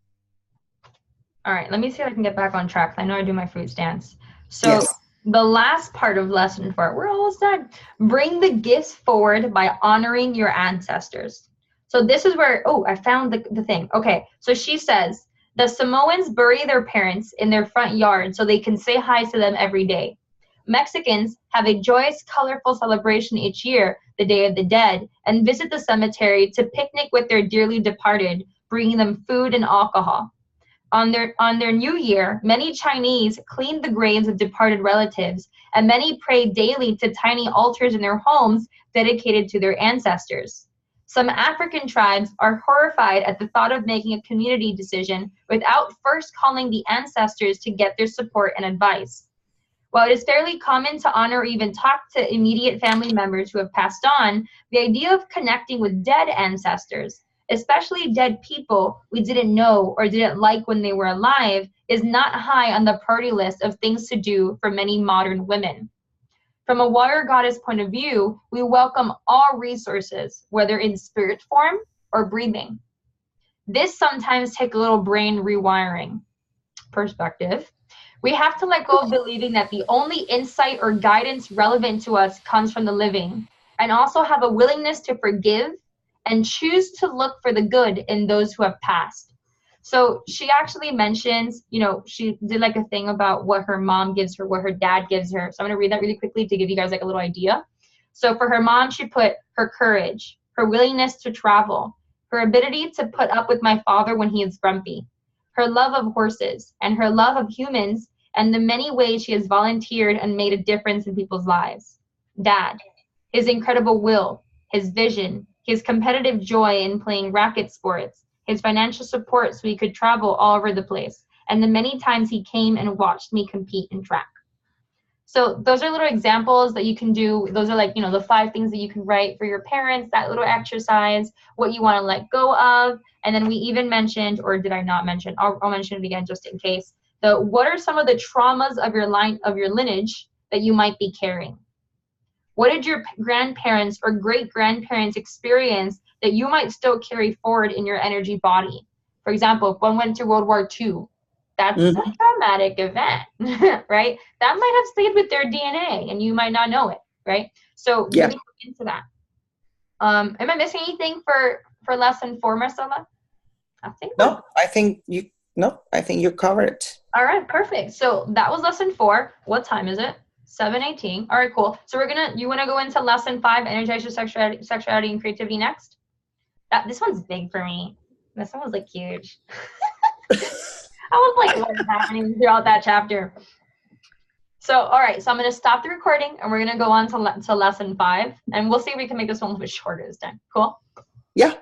All right, let me see if I can get back on track. I know I do my fruits dance. So the last part of lesson 4, we're almost done. Bring the gifts forward by honoring your ancestors. So this is where, I found the thing. Okay, so she says, the Samoans bury their parents in their front yard so they can say hi to them every day. Mexicans have a joyous, colorful celebration each year, the Day of the Dead, and visit the cemetery to picnic with their dearly departed, bringing them food and alcohol. On their new year, many Chinese clean the graves of departed relatives, and many pray daily to tiny altars in their homes dedicated to their ancestors. Some African tribes are horrified at the thought of making a community decision without first calling the ancestors to get their support and advice. While it is fairly common to honor or even talk to immediate family members who have passed on, the idea of connecting with dead ancestors, especially dead people we didn't know or didn't like when they were alive, is not high on the priority list of things to do for many modern women. From a warrior goddess point of view, we welcome all resources, whether in spirit form or breathing. This sometimes takes a little brain rewiring perspective. We have to let go of believing that the only insight or guidance relevant to us comes from the living, and also have a willingness to forgive and choose to look for the good in those who have passed. So she actually mentions, you know, she did like a thing about what her mom gives her, what her dad gives her. So I'm going to read that really quickly to give you guys like a little idea. So for her mom, she put her courage, her willingness to travel, her ability to put up with my father when he is grumpy, her love of horses, and her love of humans, and the many ways she has volunteered and made a difference in people's lives. Dad, his incredible will, his vision, his competitive joy in playing racket sports, his financial support so he could travel all over the place, and the many times he came and watched me compete in track. So those are little examples that you can do. Those are like, you know, the 5 things that you can write for your parents, that little exercise, what you want to let go of. And then we even mentioned, or did I not mention? I'll mention it again just in case. What are some of the traumas of your lineage that you might be carrying? What did your grandparents or great-grandparents experience that you might still carry forward in your energy body? For example, if one went to World War II, that's a traumatic event, right? That might have stayed with their DNA and you might not know it, right? So really look into that. Am I missing anything for lesson 4, Marcella? I think I think you covered it. All right, perfect. So that was lesson 4. What time is it? 7:18. All right, cool. So you want to go into lesson 5, energize your sexuality and creativity next? This one's big for me. This one was like huge. I was like, what is happening throughout that chapter? So, all right. So I'm going to stop the recording and we're going to go on to lesson 5 and we'll see if we can make this one a little bit shorter this time. Cool? Yeah.